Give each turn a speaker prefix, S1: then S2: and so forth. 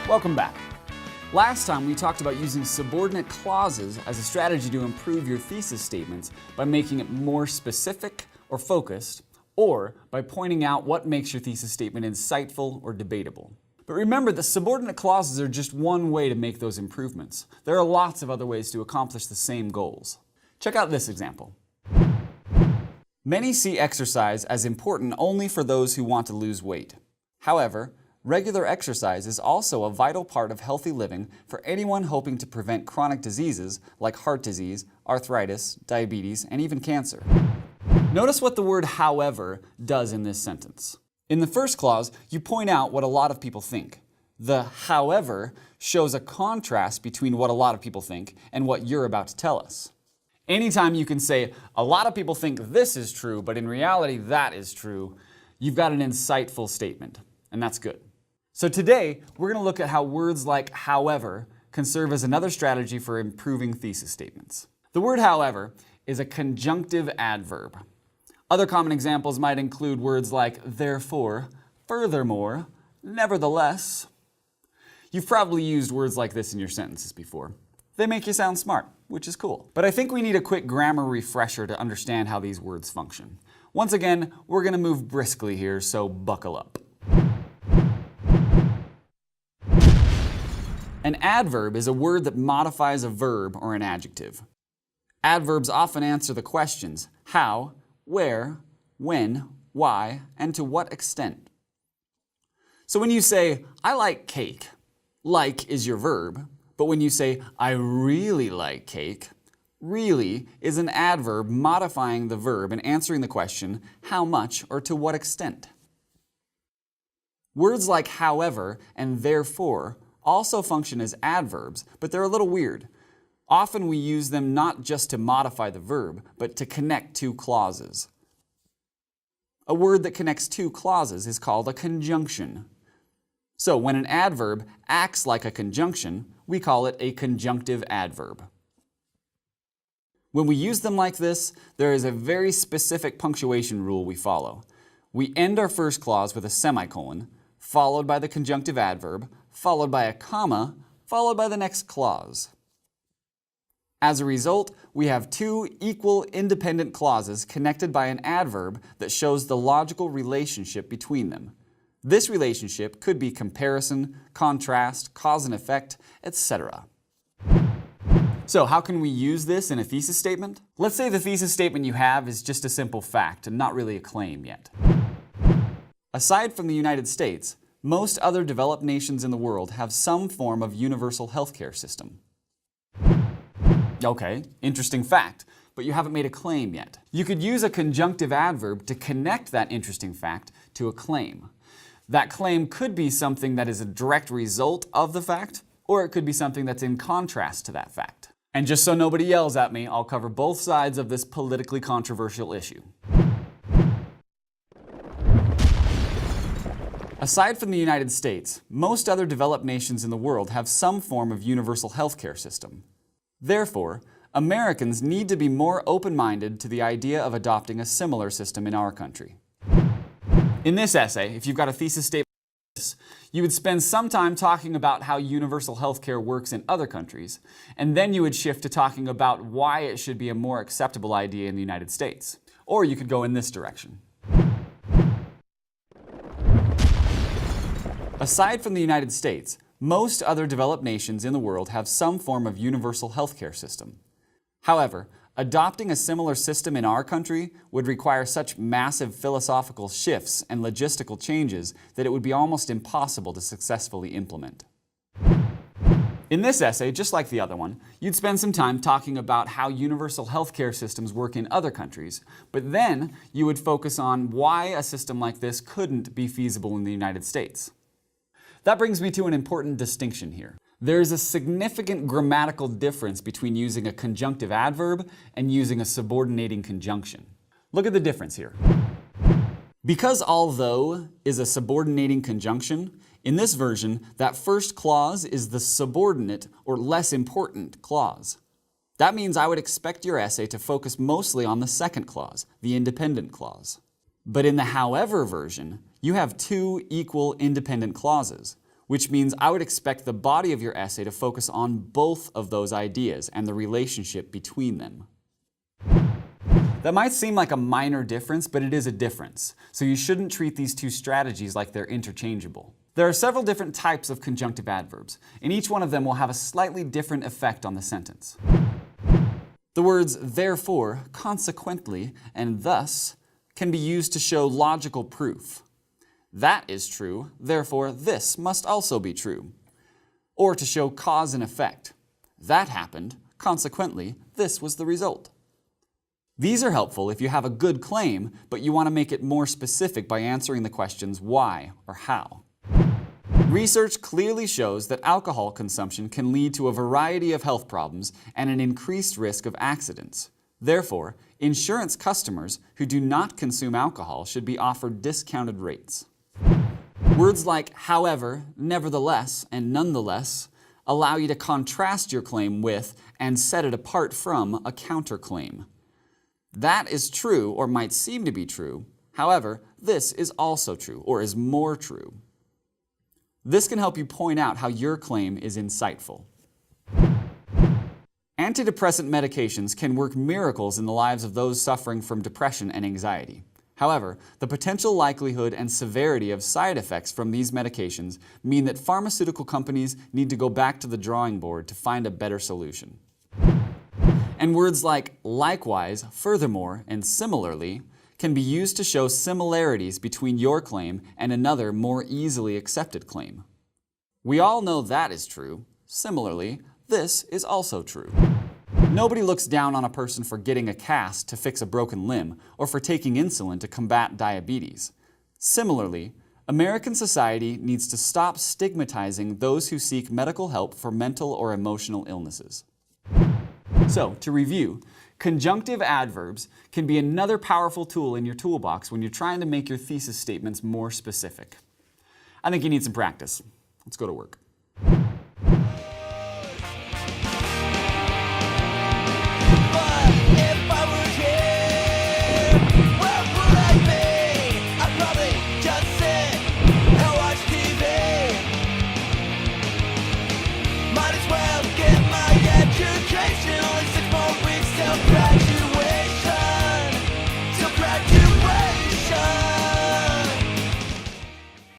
S1: Welcome back. Last time we talked about using subordinate clauses as a strategy to improve your thesis statements by making it more specific or focused, or by pointing out what makes your thesis statement insightful or debatable. But remember that subordinate clauses are just one way to make those improvements. There are lots of other ways to accomplish the same goals. Check out this example. Many see exercise as important only for those who want to lose weight. However, regular exercise is also a vital part of healthy living for anyone hoping to prevent chronic diseases like heart disease, arthritis, diabetes, and even cancer. Notice what the word however does in this sentence. In the first clause, you point out what a lot of people think. The however shows a contrast between what a lot of people think and what you're about to tell us. Anytime you can say, a lot of people think this is true, but in reality that is true, you've got an insightful statement, and that's good. So today, we're going to look at how words like however can serve as another strategy for improving thesis statements. The word however is a conjunctive adverb. Other common examples might include words like therefore, furthermore, nevertheless. You've probably used words like this in your sentences before. They make you sound smart, which is cool. But I think we need a quick grammar refresher to understand how these words function. Once again, we're going to move briskly here, so buckle up. An adverb is a word that modifies a verb or an adjective. Adverbs often answer the questions how, where, when, why, and to what extent. So when you say, I like cake, like is your verb, but when you say, I really like cake, really is an adverb modifying the verb and answering the question, how much or to what extent. Words like however and therefore also function as adverbs, but they're a little weird. Often we use them not just to modify the verb, but to connect two clauses. A word that connects two clauses is called a conjunction. So when an adverb acts like a conjunction, we call it a conjunctive adverb. When we use them like this, there is a very specific punctuation rule we follow. We end our first clause with a semicolon, followed by the conjunctive adverb, followed by a comma, followed by the next clause. As a result, we have two equal independent clauses connected by an adverb that shows the logical relationship between them. This relationship could be comparison, contrast, cause and effect, etc. So how can we use this in a thesis statement? Let's say the thesis statement you have is just a simple fact and not really a claim yet. Aside from the United States, most other developed nations in the world have some form of universal healthcare system. Okay, interesting fact, but you haven't made a claim yet. You could use a conjunctive adverb to connect that interesting fact to a claim. That claim could be something that is a direct result of the fact, or it could be something that's in contrast to that fact. And just so nobody yells at me, I'll cover both sides of this politically controversial issue. Aside from the United States, most other developed nations in the world have some form of universal healthcare system. Therefore, Americans need to be more open-minded to the idea of adopting a similar system in our country. In this essay, if you've got a thesis statement like this, you would spend some time talking about how universal healthcare works in other countries, and then you would shift to talking about why it should be a more acceptable idea in the United States. Or you could go in this direction. Aside from the United States, most other developed nations in the world have some form of universal healthcare system. However, adopting a similar system in our country would require such massive philosophical shifts and logistical changes that it would be almost impossible to successfully implement. In this essay, just like the other one, you'd spend some time talking about how universal healthcare systems work in other countries, but then you would focus on why a system like this couldn't be feasible in the United States. That brings me to an important distinction here. There is a significant grammatical difference between using a conjunctive adverb and using a subordinating conjunction. Look at the difference here. Because although is a subordinating conjunction, in this version, that first clause is the subordinate or less important clause. That means I would expect your essay to focus mostly on the second clause, the independent clause. But in the however version, you have two equal independent clauses, which means I would expect the body of your essay to focus on both of those ideas and the relationship between them. That might seem like a minor difference, but it is a difference, so you shouldn't treat these two strategies like they're interchangeable. There are several different types of conjunctive adverbs, and each one of them will have a slightly different effect on the sentence. The words therefore, consequently, and thus can be used to show logical proof. That is true, therefore this must also be true. Or to show cause and effect. That happened, consequently this was the result. These are helpful if you have a good claim, but you want to make it more specific by answering the questions why or how. Research clearly shows that alcohol consumption can lead to a variety of health problems and an increased risk of accidents. Therefore, insurance customers who do not consume alcohol should be offered discounted rates. Words like however, nevertheless, and nonetheless allow you to contrast your claim with and set it apart from a counterclaim. That is true or might seem to be true. However, this is also true or is more true. This can help you point out how your claim is insightful. Antidepressant medications can work miracles in the lives of those suffering from depression and anxiety. However, the potential likelihood and severity of side effects from these medications mean that pharmaceutical companies need to go back to the drawing board to find a better solution. And words like likewise, furthermore, and similarly can be used to show similarities between your claim and another more easily accepted claim. We all know that is true. Similarly, this is also true. Nobody looks down on a person for getting a cast to fix a broken limb or for taking insulin to combat diabetes. Similarly, American society needs to stop stigmatizing those who seek medical help for mental or emotional illnesses. So, to review, conjunctive adverbs can be another powerful tool in your toolbox when you're trying to make your thesis statements more specific. I think you need some practice. Let's go to work.